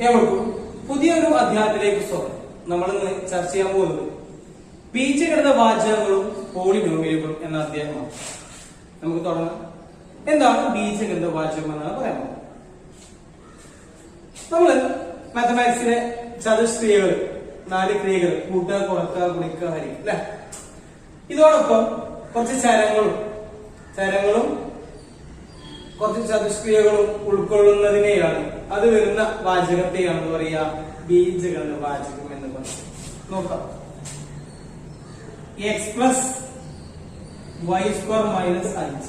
ഏവർക്കും പുതിയൊരു അധ്യായത്തിലേക്ക് സ്വാഗതം. നമ്മൾ ഇന്ന് ചർച്ച ചെയ്യാൻ പോകുന്നത് ബീജഗണിത വാചകങ്ങളും പോളിനോമിയലുകളും എന്ന അധ്യായമാണ്. നമുക്ക് തുടങ്ങാം. എന്താണ് ബീജഗണിത വാചകം എന്നാണ് പറയാൻ പോകുന്നത്. നമ്മള് മാത്തമാറ്റിക്സിലെ ചതുഷ്ക്രിയകൾ, 4 ക്രിയകൾ, കൂട്ടുക, കുറക്കുക, ഗുണിക്കുക, ഹരിക്കുക അല്ലെ, ഇതോടൊപ്പം കുറച്ച് ചരങ്ങളും കുറച്ച് ചതുഷ്ക്രിയകളും ഉൾക്കൊള്ളുന്നതിനെയാണ്, അത് വരുന്ന വാചകത്തെയാണ് എന്ന് പറയുക ബീജഗണിത വാചകം എന്ന് പറയുന്നത്. നോക്കാം. x+y² - 5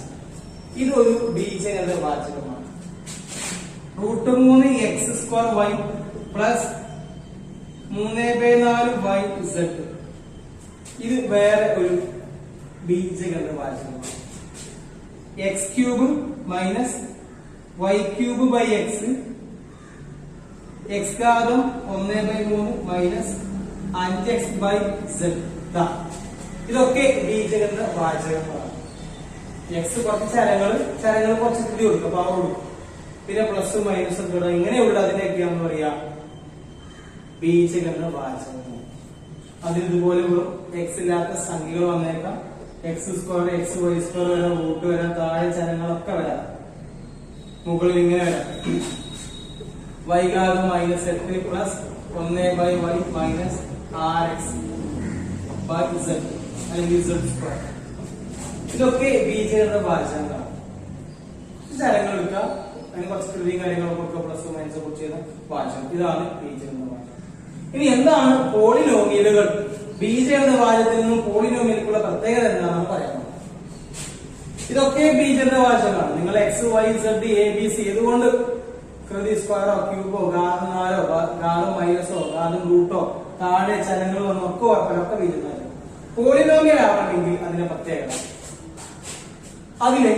ഇതൊരു ബീജഗണിത വാചകമാണ്. √3x²y + 3/4y z ഇത് വേറെ ഒരു ബീജഗണിത വാചകമാണ്. x³ - y³/x x⁻³ 1/3 - 5x/z. ഇതൊക്കെ ബീജഗണിത വാചകങ്ങളാണ്. എക്സ് കുറച്ച് ചരങ്ങൾ കുറച്ച് കൃതി കൊടുക്കുക, പവർ കൊടുക്കും, പിന്നെ പ്ലസ് മൈനസ് ഒക്കെ ഇടുക, ഇങ്ങനെയുള്ള അതിനൊക്കെയാണെന്ന് പറയാ ബീജഗണിത വാചകങ്ങൾ. അതിൽ ഇതുപോലെ എക്സ് ഇല്ലാത്ത സംഖ്യകൾ വന്നേക്കാം. x², xy² വരാം, റൂട്ട് വരാം, താഴെ ചരങ്ങളൊക്കെ വരാം, മുകളിൽ ഇങ്ങനെ വരാം. y⁻8 + 1/y - rx/z അല്ലെങ്കിൽ z². ഇതൊക്കെ ബീജഗണിത വാചകങ്ങളാണ്. ചരങ്ങൾ എടുക്കുക, അതിന് കുറച്ച് കൃതിയും കാര്യങ്ങളൊക്കെ പ്ലസ് മൈനസ് ഒക്കെ ചെയ്യുന്ന വാചകം. ഇതാണ് ബീജഗണിത വാചകം. ഇനി എന്താണ് പോളിനോമിയലുകൾ? ബീജഗണിത വാചകത്തിൽ നിന്നും പോളിനോമിയലുകളുടെ പ്രത്യേകത എന്താണെന്ന് പറയാം. ഇതൊക്കെ ബീജഗണിത വാചകങ്ങളാണ്. നിങ്ങൾ x, y, z, a, b, c ഇതുകൊണ്ട് കൃതി സ്ക്വയറോ ക്യൂബോ ഗാനം 4 ഗാനം മൈനസോ ഗാനം റൂട്ടോ താഴെ ചലനങ്ങൾ വന്നൊക്കെ ഓർക്കലൊക്കെ ബീജഗണിത. പോളിനോമിയൽ ആവണമെങ്കിൽ അതിന്റെ പ്രത്യേകത, അതിലെ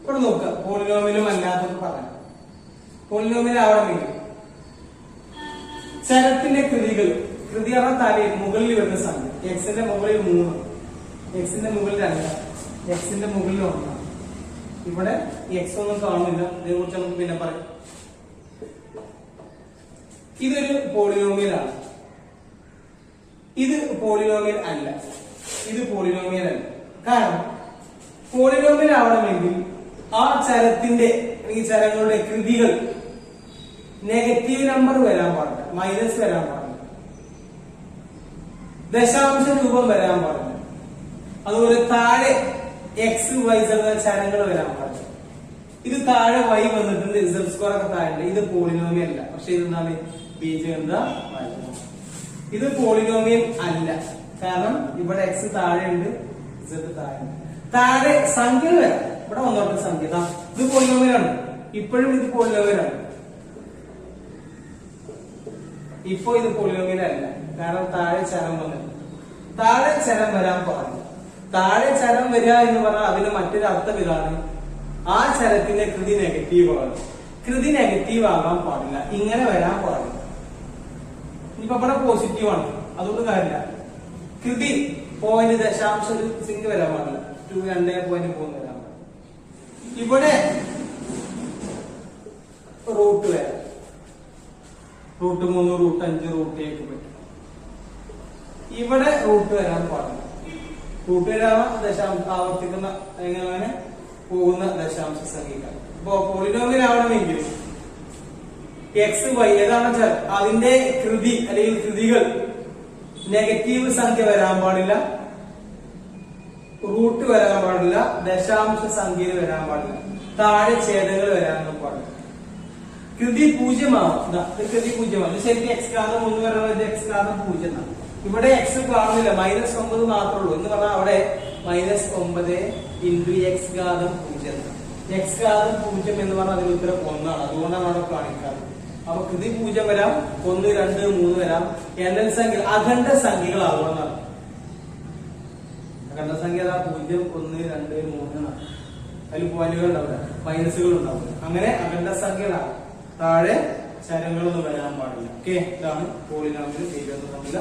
ഇവിടെ നോക്കുക. പോളിനോമിയലും അല്ലാത്തത് പറയാം. പോളിനോമിയൽ ആവണമെങ്കിൽ ചരത്തിന്റെ കൃതി പറഞ്ഞ തലയിൽ മുകളിൽ വരുന്ന സംഖ്യ. എക്സിന്റെ മുകളിൽ 3, എക്സിന്റെ മുകളിൽ 2, എക്സിന്റെ മുകളിൽ 1. ഇവിടെ എക്സ് ഒന്നും കാണുന്നില്ല, ഇതിനെക്കുറിച്ച് നമുക്ക് പിന്നെ പറയാം. ഇതൊരു പോളിനോമിയലാണ്. ഇത് പോളിനോമിയൽ അല്ല. ഇത് പോളിനോമിയൽ അല്ല. കാരണം പോളിനോമിയൽ ആവണമെങ്കിൽ ആ ചരത്തിന്റെ അല്ലെങ്കിൽ ചരങ്ങളുടെ കൃതികൾ നെഗറ്റീവ് നമ്പർ വരാൻ പാടില്ല, മൈനസ് വരാൻ പാടില്ല, ദശാംശ രൂപം വരാൻ പാടില്ല. അതുപോലെ താഴെ എക്സ് വൈ ചരങ്ങൾ വരാൻ പാടില്ല. ഇത് താഴെ വൈ വന്നിട്ടുണ്ട്, z² ഒക്കെ താഴെ. ഇത് പോളിനോമിയൽ അല്ല. പക്ഷെ ഇതെന്താണ്? ബീജഗണിത വാചകം. ഇത് പോളിനോമിയൽ അല്ല. കാരണം ഇവിടെ എക്സ് താഴെയുണ്ട്, z താഴെ സംഖ്യകൾ വരാം. ഇവിടെ വന്നോട്ടെ സംഖ്യ. ഇത് പോളിനോമിയലാണ്. ഇപ്പോഴും ഇത് പോളിനോമിയലാണ്. ഇപ്പൊ ഇത് പോളിനോമിയൽ അല്ല. കാരണം താഴെ ചരം വന്നിട്ടുണ്ട്. താഴെ ചരം വരാൻ പാടില്ല. താഴെ ചരം വരിക എന്ന് പറഞ്ഞാൽ അതിന് മറ്റൊരു അർത്ഥം ഇതാണ്: ആ ചരത്തിന്റെ കൃതി നെഗറ്റീവ് ആണ്. കൃതി നെഗറ്റീവ് ആകാൻ പാടില്ല, ഇങ്ങനെ വരാൻ പാടില്ല. ഇനിയിപ്പോ ഇവിടെ പോസിറ്റീവ് ആണ്, അതുകൊണ്ട് കാര്യമില്ല. കൃതി പോയിന്റ് ദശാംശ സിംഗ് വരാൻ പാടില്ല, 2.3 വരാൻ പാടില്ല. ഇവിടെ റൂട്ട് വരാം, √3, √5, √7 പറ്റും. ഇവിടെ റൂട്ട് വരാൻ പാടില്ല. റൂട്ട് വരാൻ ദശാംശം ആവർത്തിക്കുന്ന എങ്ങനെ പോകുന്ന ദശാംശ സംഖ്യ. ഇപ്പൊ പോളിനോമിയൽ ആവണമെങ്കിൽ എക്സ് വൈ ഏതാണ് ചരം, അതിന്റെ കൃതി അല്ലെങ്കിൽ കൃതികൾ നെഗറ്റീവ് സംഖ്യ വരാൻ പാടില്ല, റൂട്ട് വരാൻ പാടില്ല, ദശാംശ സംഖ്യയിൽ വരാൻ പാടില്ല, താഴെ ഛേദങ്ങൾ വരാനൊന്നും പാടില്ല. കൃതി 0 ആവും. കൃതി 0 ശരിക്കും x⁻³ വരുന്നത് x⁻0 എന്നാണ്. ഇവിടെ എക്സ് കാണുന്നില്ല, -9 മാത്രമേ ഉള്ളൂ എന്ന് പറഞ്ഞാൽ അവിടെ -9 × x⁻0. x⁻0 എന്ന് പറഞ്ഞാൽ അതിന് ഉത്തരം 1 ആണ്. അതുകൊണ്ടാണ് അവിടെ കാണിക്കാറ്. അപ്പൊ കൃതി 0 വരാം, 1, 2, 3 വരാം. എണ്ണൽ സംഖ്യ അഖണ്ഡ സംഖ്യകളാവുമെന്നാണ്. അഖണ്ഡ സംഖ്യ 0, 1, 2, 3 അതിൽ പോയിന്റുകൾ ഉണ്ടാവില്ല, മൈനസുകൾ ഉണ്ടാവില്ല. അങ്ങനെ അഖണ്ഡ സംഖ്യകളാണ്. താഴെ ചരങ്ങളൊന്നും വരാൻ പാടില്ല. ഓക്കെ, ഇതാണ് പോളിനോമിയൽ ബീജഗണിത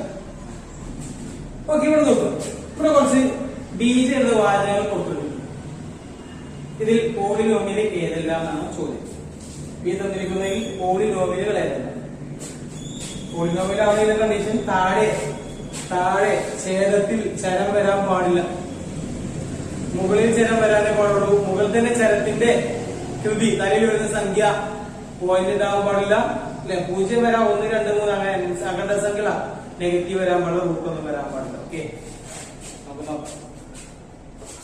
ഓക്കെ, ഇവിടെ നോക്കുക. ഇവിടെ കുറച്ച് ബീജഗണിത വാചകങ്ങൾ കൊടുത്തിട്ടുണ്ട്. ഇതിൽ പോളിനോമിയൽ ഏതെല്ലാം എന്നാണ് ചോദ്യം. ഈ തന്നിരിക്കുന്നതിൽ പോളിനോമിയലുകൾ ഏതെല്ലാം? പോളിനോമിയൽ ആവുന്ന കണ്ടീഷൻ താഴെ ഛേദത്തിൽ ചരം വരാൻ പാടില്ല, മുകളിൽ ചരം വരാനേ പാടുള്ളൂ. മുകളിൽ തന്നെ ചരത്തിന്റെ കൃതി തലയിൽ വരുന്ന സംഖ്യ പോയിന്റ് ഉണ്ടാവാൻ പാടില്ല അല്ലെ. 0 വരാം, 1, 2, 3 അങ്ങനെ അഖണ്ഡ സംഖ്യ നെഗറ്റീവ് വരാൻ പാടില്ല, റൂട്ടൊന്നും വരാൻ പാടില്ല. ഓക്കെ, നമുക്ക് നോക്കാം.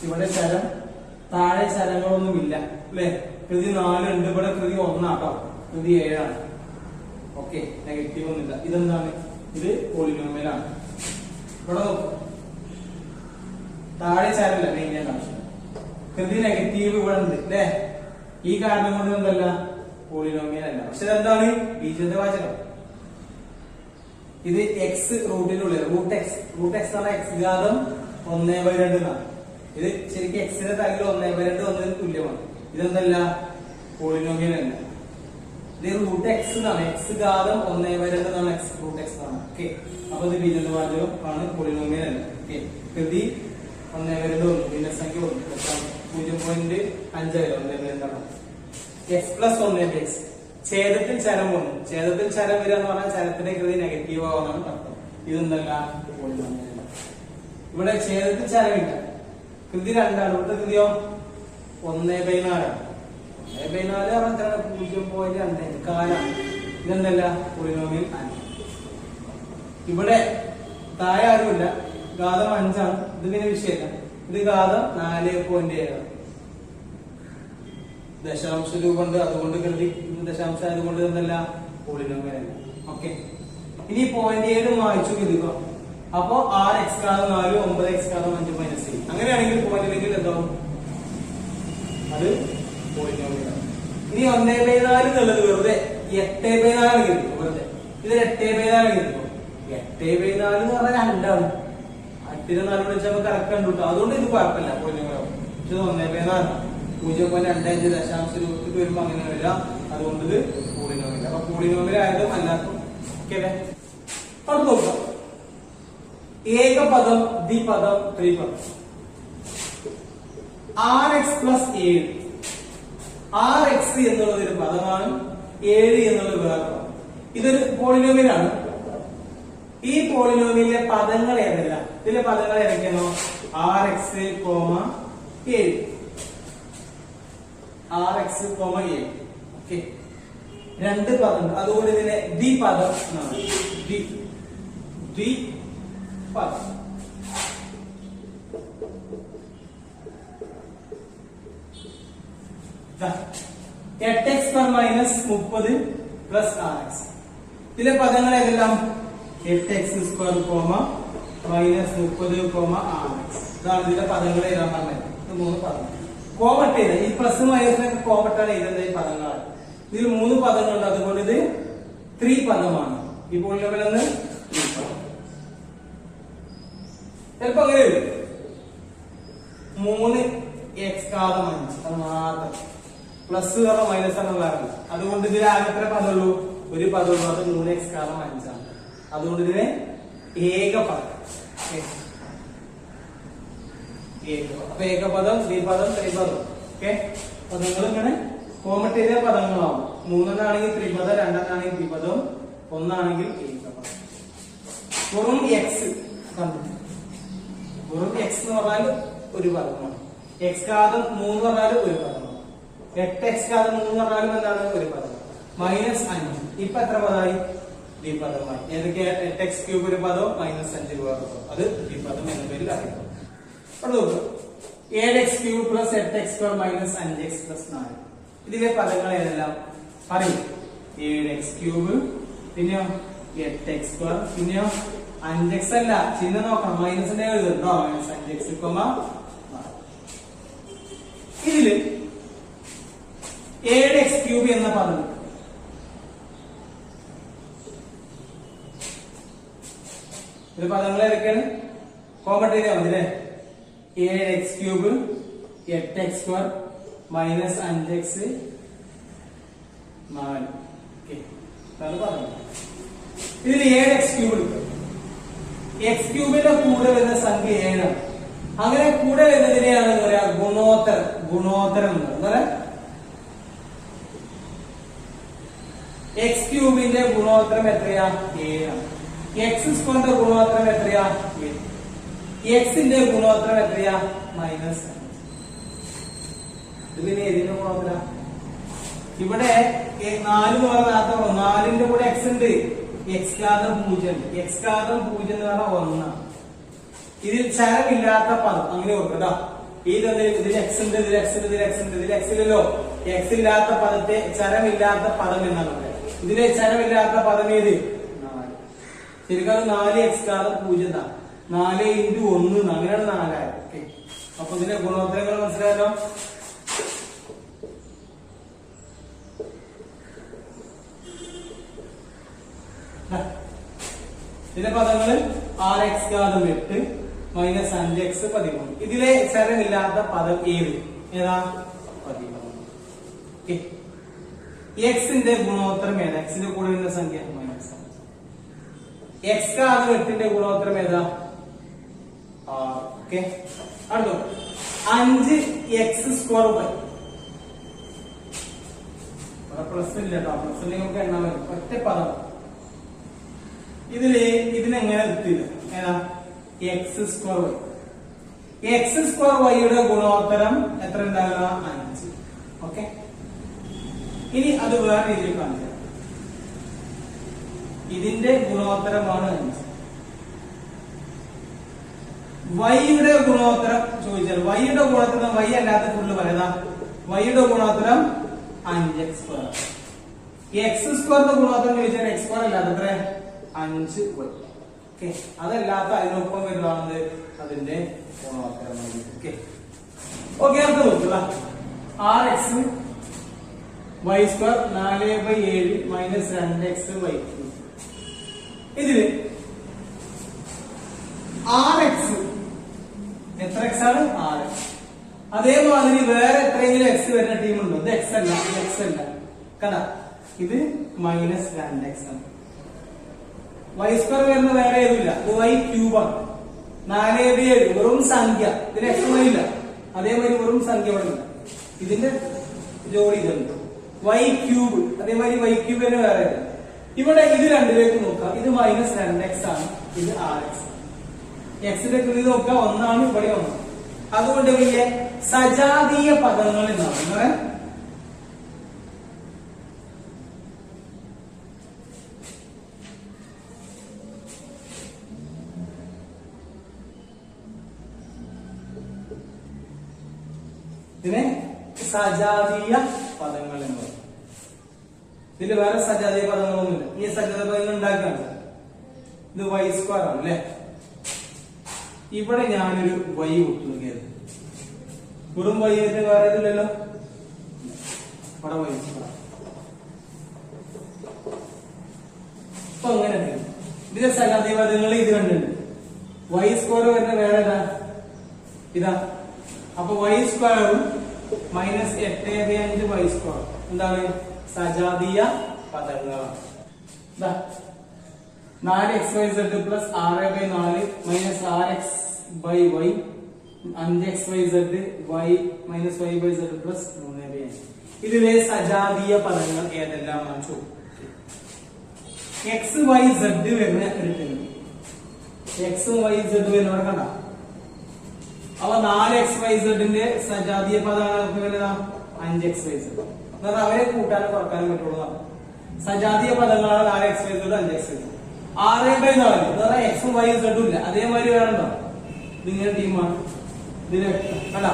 ഇവിടെ ചരം താഴെ ചരങ്ങളൊന്നുമില്ല അല്ലെ. കൃതി 4 ഉണ്ട്, ഇവിടെ കൃതി 1 ആട്ടോ, കൃതി 7 ആണ്. ഓക്കെ, നെഗറ്റീവ് ഒന്നുമില്ല. ഇതെന്താണ്? ഇത് പോളിനോമിയലാണ്. ഇവിടെ നോക്കും, താഴെ ചരമില്ല, മെയിൻ ആവശ്യം. കൃതി നെഗറ്റീവ് ഇവിടെ ഉണ്ട് അല്ലെ. ഈ കാരണം കൊണ്ട് എന്തല്ല പോളിനോമിയൽ അല്ല. പക്ഷെ ഇതെന്താണ്? ബീജഗണിത വാചകം. ഇത് എക്സ് റൂട്ടിനുള്ളിൽ റൂട്ട് എക്സ് എന്ന് പറഞ്ഞാൽ എക്സ് ഘാതം 1/2 എന്നാണ്. ഇത് ശരിക്കും എക്സിന്റെ തലയിൽ 1/2 ഒന്നതിന് തുല്യമാണ്. ഇതെന്തല്ല പോളിനോമിയൽ അല്ല. ഇത് റൂട്ട് എക്സ് എന്നാണ്, എക്സ് ഘാതം 1/2 എന്നാണ്, എക്സ് റൂട്ട് എക്സ് ആണ്. ഓക്കെ, അപ്പൊ ഇത് ബീജഗണിത വാചകം ആണ്, പോളിനോമിയൽ അല്ല. ഓക്കെ, കൃതി 1/2 1, ഭിന്നസംഖ്യ 0.5 എക്സ് പ്ലസ് 1 ഛേദത്തിൽ ചരം 1. ഛേദത്തിൽ ചരം വരിക എന്ന് പറഞ്ഞാൽ ചരത്തിന്റെ കൃതി നെഗറ്റീവ് ആവാനാണ് അർത്ഥം. ഇതെന്തല്ല പോളിനോമിയൽ. ഇവിടെ ഛേദത്തിൽ ചരമില്ല, കൃതി 2 ആണ്. ഇവിടുത്തെ കൃതിയോ 1/4 ആണ്. 1/4 പറഞ്ഞാൽ 0.2 കാലാണ്. ഇതെന്തല്ല പോളിനോമിയൽ അല്ല. ഇവിടെ താഴെ ആരുമില്ല, ഘാതം 5 ആണ്. ഇത് പിന്നെ വിഷയമല്ല. ഇത് ഘാതം 4.7 ആണ്. ദശാംശ രൂപമുണ്ട്, അതുകൊണ്ട് കരുതി ദശാംശം ആയതുകൊണ്ട് എന്തല്ല പോളിനോമിയൽ അല്ല. ഓക്കെ, ഇനി 0.7 വായിച്ചു കരുതുക. അപ്പോ 6x ഘാതം 4, 9x ഘാതം 5 മൈനസ് 7 അങ്ങനെയാണെങ്കിൽ പോയിന്റിലെങ്കിൽ എന്താവും? അത് പോളിനോമിയൽ ആണ്. ഇനി 1/4 എന്നുള്ളത് വെറുതെ 8/4 കിട്ടും. വെറുതെ ഇത് 8/4 കിട്ടും. 8/4 എന്ന് പറഞ്ഞാൽ 2 ആണ്. 8 4 വിളിച്ചാൽ നമുക്ക് കറക്റ്റ് കണ്ടുട്ടോ. അതുകൊണ്ട് ഇത് കുഴപ്പമില്ല, പോളിനോമിയൽ ആവും. ഇത് 1/4 0.25 ദശാംശ രൂപത്തിൽ വരുമ്പോ അങ്ങനെ വരില്ല. അതുകൊണ്ട് ഇത് പോളിനോമിയൽ. അപ്പൊ പോളിനോമിയൽ ആയതും അല്ലാത്തും ഓക്കെ അല്ലേ. അവിടെ നോക്കാം, ഏകപദം, ദ്വിപദം, ത്രിപദം. 6x + 7. 6x എന്നുള്ളത് ഒരു പദമാണ്, 7 എന്നുള്ളത് വേറെ പദം. ഇതൊരു പോളിനോമിയലാണ്. ഈ പോളിനോമിയലിലെ പദങ്ങൾ ഏതല്ല? ഇതിലെ പദങ്ങൾ ഏതൊക്കെയാണോ? 6x, 7. 6x, 7. ഓക്കെ, 2 പദം. അതുകൊണ്ട് ഇതിനെ ദ്വിപദം എന്നാണ്. ദ്വിപദം. (8x2 - 30 + 6x). ഇതിലെ പദങ്ങൾ ഏതെല്ലാം? 8x2, -30, 6x. ഇതാണ് ഇതിലെ പദങ്ങൾ എഴുതാൻ പറഞ്ഞത്. ഇത് 3 പദങ്ങൾ കോമട്ട് ചെയ്ത്, ഈ പ്ലസ് മൈനസിനൊക്കെ കോമട്ടാണ് എഴുതുന്നത്. ഈ പദങ്ങളാണ്. ഇതിൽ 3 പദങ്ങളുണ്ട്, അതുകൊണ്ട് ഇത് ത്രിപദമാണ്. ഈ പോളിനോമിയൽ എന്ന് ത്രിപദം. ചിലപ്പോ അങ്ങനെ വരും, 3x ഘാതം 5 അത് മാത്രം, പ്ലസ് കാരണം മൈനസ് ആണ് വേറെ. അതുകൊണ്ട് ഇതിൽ ആകെ എത്ര പദമുള്ളൂ? ഒരു പദമുള്ളൂ, അത് 3x ഘാതം 5 ആണ്. അതുകൊണ്ട് ഇതിനെ ഏകപദം. അപ്പൊ ഏകപദം, ദ്വിപദം, ത്രിപദം. ഓക്കെ, പദങ്ങൾ ഇങ്ങനെ കോമട്ട് ചെയ്ത പദങ്ങളാവും. 3 ത്രിപദം, 2 ദ്വിപദം, 1 ഏകപദം. വെറും എക്സ് വെറും എക്സ് എന്ന് പറഞ്ഞാൽ ഒരു പദമാണ്. എക്സ് ഘാതം 3 പറഞ്ഞാൽ ഒരു പദമാണ്. 8x ഘാതം 3 പറഞ്ഞാലും എന്താണ്? ഒരു പദം. -5 ഇപ്പൊ എത്ര പദമായി? ദ്വിപദമായി. ഏതൊക്കെ? 8x³ ഒരു പദം, -5 രൂപ പദം. അത് ദ്വിപദം എന്ന പേരിൽ അറിയപ്പെടും. അവിടെ നോക്കുക, 7x³ + 8x² - 5x + 4. ഇതിലെ പദങ്ങൾ ഏതെല്ലാം പറയും? 7x³ പിന്നെയോ 8x², പിന്നെയോ 5x അല്ല, ചിഹ്നം നോക്കണം, മൈനസിന്റെ എഴുതുന്നുണ്ടോ? -5x, 4. ഇതില് 7x³ എന്ന പദം ഇത് പദങ്ങൾ ഏതൊക്കെയാണ്? കോമട്ട് ചെയ്താൽ മതി അല്ലേ? 7x³ 8x² - 5x 4. ഇതിൽ 7x³ എടുക്കും. എക്സ് ക്യൂബിന്റെ കൂടെ വരുന്ന സംഖ്യ 7 ആണ്. അങ്ങനെ കൂടെ വരുന്നതിനെയാണ് എന്താ പറയാ ഗുണോത്തരം. ഗുണോത്തരം എന്താ പറയാ എക്സ് ക്യൂബിന്റെ ഗുണോത്തരം എത്രയാ 7 ആണ്. എക്സ് സ്ക്വയറിന്റെ ഗുണോത്തരം എത്രയാ 8. എക്സിന്റെ ഗുണോത്തരം എത്രയാ -5. ഇതിന് ഏതിന്റെ ഗുണോത്തര ഇവിടെ 4 എന്ന് പറഞ്ഞാൽ 4ന്റെ കൂടെ എക്സ് ഉണ്ട്. എക്സ് ഘാതം 0 ഉണ്ട്. എക്സ് ഘാതം 0 എന്ന് പറഞ്ഞാൽ 1 ആണ്. ഇതിൽ ചരമില്ലാത്ത പദം അങ്ങനെ ഓർക്കട്ടോ. ഇതിൽ എക്സ് ഉണ്ട്, ഇതിൽ എക്സ് ഉണ്ട്, ഇതിൽ എക്സ് ഉണ്ട്, ഇതിൽ എക്സ് ഇല്ലല്ലോ. എക്സ് ഇല്ലാത്ത പദത്തെ ചരമില്ലാത്ത പദം എന്നാണ് പറയുക. ഇതിലെ ചരമില്ലാത്ത പദം ഏത് 4. ശരിക്കും അത് 4 എക്സ് ഘാതം 0 ആണ്. 4 × 1 അങ്ങനെയാണ് 4. അപ്പൊ ഇതിന്റെ ഗുണോത്തരങ്ങൾ മനസ്സിലായല്ലോ. ഇതിന്റെ പദങ്ങള് 6x ഘാതം 8 മൈനസ് 5x 13. ഇതിലെ ചരമില്ലാത്ത പദം ഏത് ഏതാ 13. എക്സിന്റെ ഗുണോത്തരം ഏതാ? എക്സിന്റെ കൂടെ വരുന്ന സംഖ്യ -5. എക്സ് ഘാതം 8ന്റെ ഗുണോത്തരം ഏതാ 6. അടുത്ത 5x²y. പ്ലസ് ഇല്ല കേട്ടോ. പ്ലസ് നമുക്ക് എണ്ണാൻ പറ്റും. ഒറ്റ പദം. ഇതിനെങ്ങനെ എത്തിയില്ല ഏതാ x²y. x²y ഗുണോത്തരം എത്ര ഉണ്ടാകുക 5. ഓക്കെ. ഇനി അത് വേറെ രീതിയിൽ കാണിച്ചു. ഇതിന്റെ ഗുണോത്തരമാണ് 5. വൈയുടെ ഗുണോത്തരം ചോദിച്ചാൽ വൈയുടെ ഗുണോത്തരം വൈ അല്ലാത്ത ഫുള്ള് പറയുന്ന വൈയുടെ ഗുണോത്തരം 5x². x² ഗുണോത്തരം ചോദിച്ചാൽ x² അല്ലാത്ത എത്ര 5y. ഓക്കെ. അതല്ലാത്ത അതിനൊപ്പം വരുന്നതാണ് അതിന്റെ ഗുണോത്തരം. ഓക്കെ. ഓക്കെ അടുത്ത നോക്കുക 6x y² 4/7 മൈനസ് 2xy. ഇതില് 6x എത്ര x ആണ് 6x. അതേമാതിരി വേറെ എത്രയെങ്കിലും x വരുന്ന ടീം ഉണ്ടോ? ഇത് x അല്ല, x അല്ല കണ്ട. ഇത് -2x ആണ്. y² വരുന്ന വേറെ ഏതുമില്ല. ഇത് y³ ആണ്. 4/7 വെറും സംഖ്യ. ഇതിന് x ഇല്ല. അതേമാതിരി വെറും സംഖ്യ ഇവിടെ ഇല്ല. ഇതിന്റെ ജോഡി ഇതുണ്ട് y³. അതേമാതിരി y³ തന്നെ വേറെ ഇല്ല. ഇവിടെ ഇത് രണ്ടിലേക്ക് നോക്കാം. ഇത് -2x ആണ്. ഇത് 6x. എക്സിന്റെ കൃതി നോക്കുക 1 ആണ്. ഇവിടെ 1. അതുകൊണ്ട് വലിയ സജാതീയ പദങ്ങൾ എന്നാണ് ഇതിനെ സജാതീയ പദങ്ങൾ എന്ന് പറയും. ഇതിൽ വേറെ സജാതീയ പദങ്ങളൊന്നുമില്ല. ഈ സജാതീയ പദങ്ങൾ ഉണ്ടാക്കുകയാണ്. ഇത് y² ആണ് അല്ലെ. ഇവിടെ ഞാനൊരു y കൊടുത്തു. വെറും y വേറെ ഇതില്ലല്ലോ. ഇവിടെ y². അപ്പൊ അങ്ങനെ ഇതിലെ സജാതീയ പദങ്ങൾ ഇത് കണ്ടുണ്ട്. y² വരുന്ന വേറെ ഏതാ ഇതാ. അപ്പൊ y² -8/5y² എന്താണ് സജാതീയ പദങ്ങളാണ്. 4xyz + 6/4 -6xy 5xyz y -y/z + 3/5. ഇതിലെ സജാതീയ പദങ്ങൾ ഏതെല്ലാമാണ് ചോദിക്കും. x y z വരുന്ന ഒരു ടീം. x y z വരുന്നവിടെ കണ്ട. അവ 4xyz ന്റെ സജാതീയ പദമാണ് 5xyz. എന്നാൽ അവരെ കൂട്ടാനും കുറക്കാനും പറ്റുള്ളൂ. സജാതീയ പദങ്ങളാണ് 4xyz 5xyz. 6/4 x y z ഇല്ല. അതേമാതിരി വേറെണ്ടോ? ഇതിങ്ങനെ ടീമാണ്. ഇതിന് കണ്ട.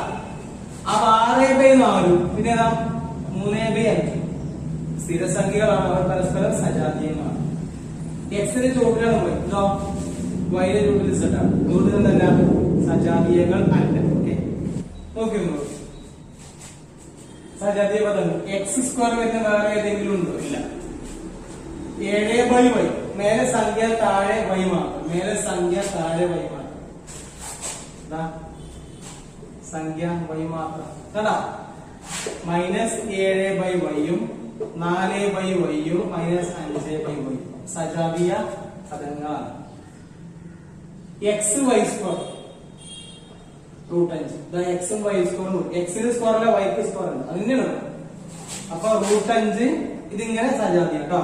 അപ്പൊ 6/4 പിന്നെ ഏതാ 3/5 സ്ഥിരസംഖ്യകളാണ്. അവർ പരസ്പരം സജാതീയമാണ്. എക്സിന്റെ ചോട്ടിലാണ് പോയി ഇതോ വൈയുടെ ചോട്ടിൽ z ആണ്. അതുകൊണ്ട് എന്തല്ല സജാതീയങ്ങൾ അല്ല. ഓക്കെ. നോക്കി സജാതീയ പദങ്ങൾ x² വരുന്ന വേറെ ഏതെങ്കിലും ഉണ്ടോ? ഇല്ല. 7/y മേലെ സംഖ്യ താഴെ y മാത്രം. മേലെ സംഖ്യ താഴെ y മാത്രം. സംഖ്യ y മാത്രം കണ്ടാ. -7/y യും 4/y യും -5/y സജാതീയ പദങ്ങളാണ്. എക്സ് വൈ സ്ക്വയർ റൂട്ട് 5 ഇതാ എക്സും വൈ സ്ക്വയറും എക്സിന് സ്ക്വയർ അല്ല വൈക്ക് സ്ക്വയർ ഉണ്ട് അത് തന്നെയാണ്. അപ്പൊ റൂട്ട് 5 ഇതിങ്ങനെ സജാതീയ കേട്ടോ.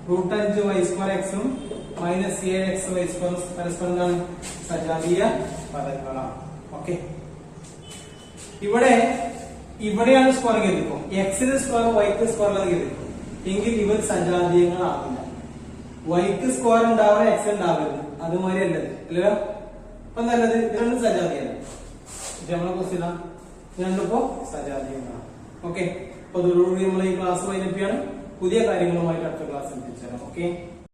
റൂട്ട് 5 വൈ സ്ക്വയർ എക്സും മൈനസ് 7 എക്സ് വൈ സ്ക്വയർ പരസ്പരം എന്താണ് സജാതീയ പദങ്ങളാണ്. ഓക്കെ, ഇവിടെയാണ് സ്ക്വയർ കരുതിക്കും. എക്സിന് സ്ക്വയർ വൈക്ക് സ്ക്വയർ കരുതിക്കും എങ്കിൽ ഇവർ സജാതീയങ്ങളാവില്ല. വൈക്ക് സ്ക്വയർ ഉണ്ടാവണം എക്സ് ഉണ്ടാവരുത്. അതുമാതിരി അല്ലത് അല്ലല്ലോ. അപ്പൊ നല്ലത് രണ്ടും സജാതീയാണ്. നമ്മളെ ക്വസ്റ്റ്യൻ രണ്ടിപ്പോ സജാതീയങ്ങളാണ്. ഓക്കെ, അപ്പൊ അതോടുകൂടി നമ്മൾ ഈ ക്ലാസ് വൈൻഡപ്പ് ചെയ്യാണ്. പുതിയ കാര്യങ്ങളുമായിട്ട് അടുത്ത ക്ലാസ്സിൽ എത്തിച്ചേരാം. ഓക്കെ.